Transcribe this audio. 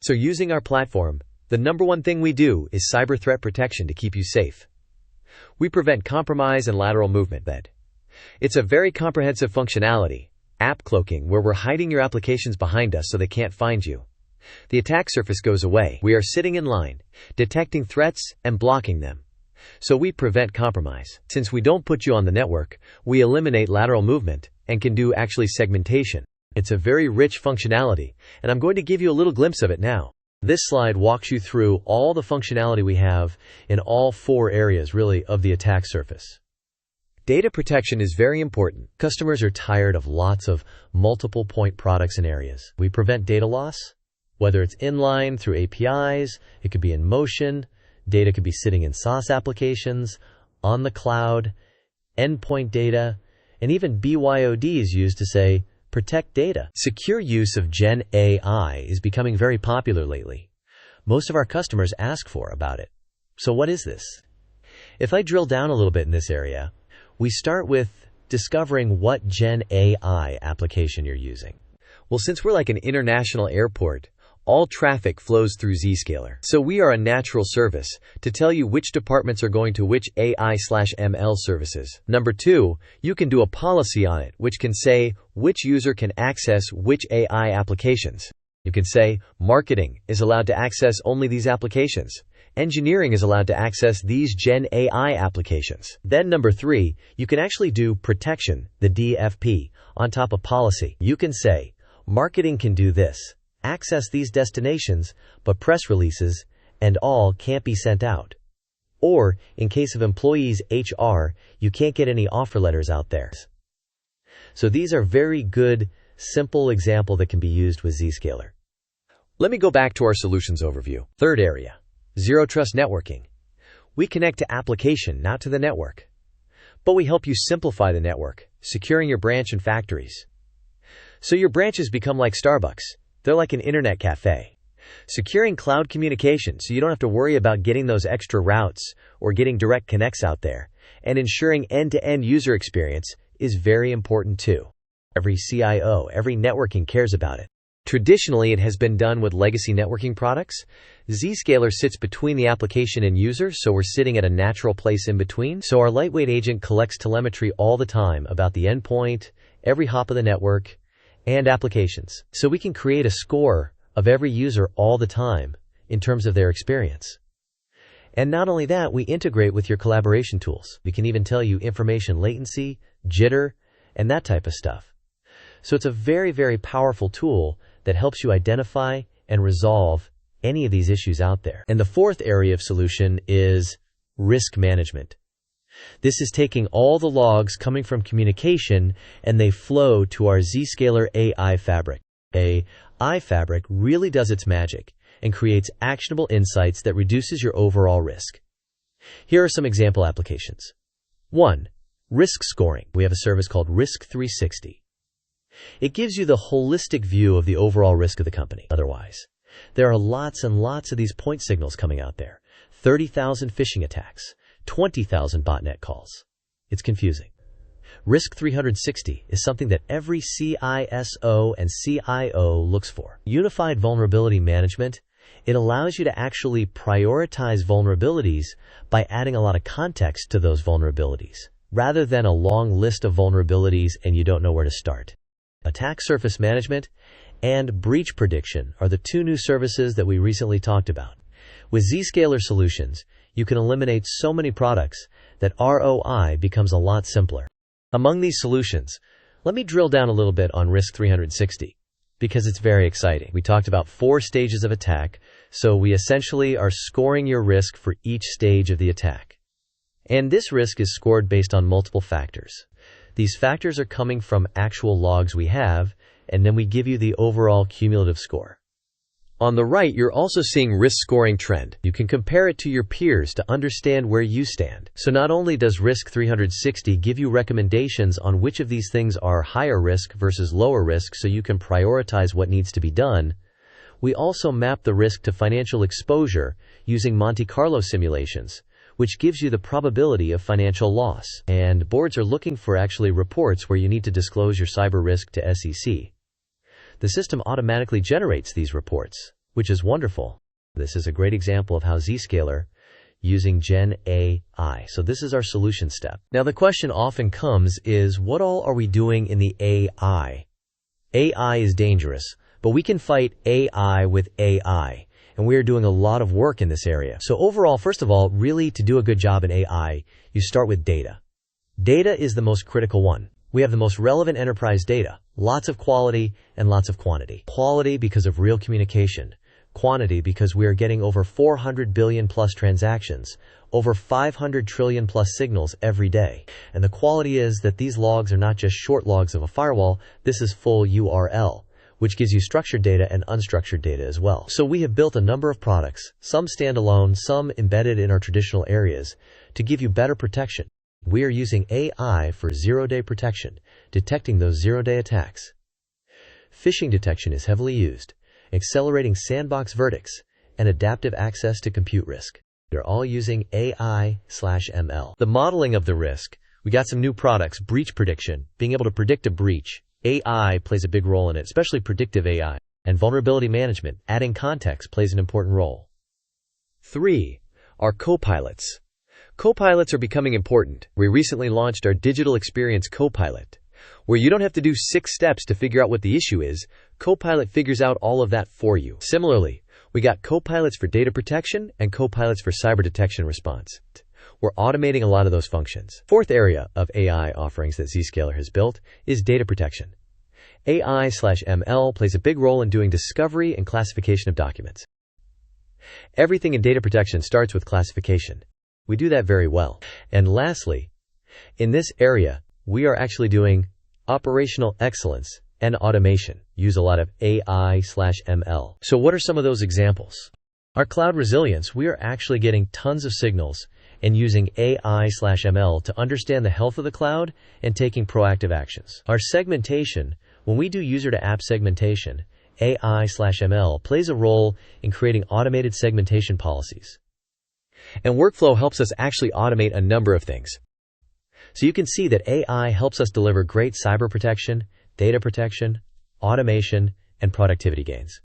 So using our platform, the number one thing we do is cyber threat protection to keep you safe. We prevent compromise and lateral movement. It's a very comprehensive functionality, app cloaking, where we're hiding your applications behind us so they can't find you. The attack surface goes away. We are sitting in line, detecting threats and blocking them. So we prevent compromise. Since we don't put you on the network, we eliminate lateral movement and can do actually segmentation. It's a very rich functionality, and I'm going to give you a little glimpse of it now. This slide walks you through all the functionality we have in all four areas, really, of the attack surface. Data protection is very important. Customers are tired of lots of multiple point products and areas. We prevent data loss, whether it's inline through APIs, it could be in motion, data could be sitting in SaaS applications, on the cloud, endpoint data, and even BYOD is used to say, protect data. Secure use of Gen AI is becoming very popular lately. Most of our customers ask about it. So what is this? If I drill down a little bit in this area, we start with discovering what Gen AI application you're using. Well, since we're like an international airport, all traffic flows through Zscaler. So we are a natural service to tell you which departments are going to which AI/ML services. Number two, you can do a policy on it, which can say which user can access which AI applications. You can say marketing is allowed to access only these applications. Engineering is allowed to access these Gen AI applications. Then number three, you can actually do protection, the DFP, on top of policy. You can say marketing can do this. Access these destinations, but press releases and all can't be sent out. Or, in case of employees HR, you can't get any offer letters out there. So these are very good, simple examples that can be used with Zscaler. Let me go back to our solutions overview. Third area, Zero Trust Networking. We connect to application, not to the network. But we help you simplify the network, securing your branch and factories. So your branches become like Starbucks. They're like an internet cafe. Securing cloud communication so you don't have to worry about getting those extra routes or getting direct connects out there. And ensuring end-to-end user experience is very important too. Every CIO, every networking cares about it. Traditionally, it has been done with legacy networking products. Zscaler sits between the application and user, so we're sitting at a natural place in between. So our lightweight agent collects telemetry all the time about the endpoint, every hop of the network, and applications. So we can create a score of every user all the time in terms of their experience. And not only that, we integrate with your collaboration tools. We can even tell you information latency, jitter, and that type of stuff. So it's a very, very powerful tool that helps you identify and resolve any of these issues out there. And the fourth area of solution is risk management. This is taking all the logs coming from communication and they flow to our Zscaler AI Fabric. AI Fabric really does its magic and creates actionable insights that reduces your overall risk. Here are some example applications. 1. Risk scoring. We have a service called Risk 360. It gives you the holistic view of the overall risk of the company. Otherwise, there are lots and lots of these point signals coming out there. 30,000 phishing attacks. 20,000 botnet calls. It's confusing. Risk 360 is something that every CISO and CIO looks for. Unified vulnerability management, it allows you to actually prioritize vulnerabilities by adding a lot of context to those vulnerabilities, rather than a long list of vulnerabilities and you don't know where to start. Attack surface management and breach prediction are the two new services that we recently talked about. With Zscaler solutions, you can eliminate so many products that ROI becomes a lot simpler. Among these solutions, let me drill down a little bit on Risk 360 because it's very exciting. We talked about 4 stages of attack, so we essentially are scoring your risk for each stage of the attack. And this risk is scored based on multiple factors. These factors are coming from actual logs we have, and then we give you the overall cumulative score. On the right, you're also seeing risk scoring trend. You can compare it to your peers to understand where you stand. So not only does Risk 360 give you recommendations on which of these things are higher risk versus lower risk so you can prioritize what needs to be done, we also map the risk to financial exposure using Monte Carlo simulations, which gives you the probability of financial loss. And boards are looking for actually reports where you need to disclose your cyber risk to SEC. The system automatically generates these reports, which is wonderful. This is a great example of how Zscaler using Gen AI. So this is our solution step. Now the question often comes is, what all are we doing in the AI? AI is dangerous, but we can fight AI with AI. And we are doing a lot of work in this area. So overall, first of all, really to do a good job in AI, you start with data. Data is the most critical one. We have the most relevant enterprise data, lots of quality and lots of quantity. Quality because of real communication. Quantity because we are getting over 400 billion plus transactions, over 500 trillion plus signals every day. And the quality is that these logs are not just short logs of a firewall, this is full URL, which gives you structured data and unstructured data as well. So we have built a number of products, some standalone, some embedded in our traditional areas, to give you better protection. We are using AI for zero-day protection, detecting those zero-day attacks. Phishing detection is heavily used, accelerating sandbox verdicts, and adaptive access to compute risk. They're all using AI/ML. The modeling of the risk, we got some new products, breach prediction, being able to predict a breach. AI plays a big role in it, especially predictive AI. And vulnerability management, adding context, plays an important role. 3. Our co-pilots. Co-pilots are becoming important. We recently launched our Digital Experience Co-pilot, where you don't have to do 6 steps to figure out what the issue is. Co-pilot figures out all of that for you. Similarly, we got co-pilots for data protection and co-pilots for cyber detection response. We're automating a lot of those functions. 4th area of AI offerings that Zscaler has built is data protection. AI/ML plays a big role in doing discovery and classification of documents. Everything in data protection starts with classification. We do that very well. And lastly, in this area, we are actually doing operational excellence and automation. Use a lot of AI/ML. So what are some of those examples? Our cloud resilience, we are actually getting tons of signals and using AI/ML to understand the health of the cloud and taking proactive actions. Our segmentation, when we do user-to-app segmentation, AI/ML plays a role in creating automated segmentation policies. And workflow helps us actually automate a number of things. So you can see that AI helps us deliver great cyber protection, data protection, automation, and productivity gains.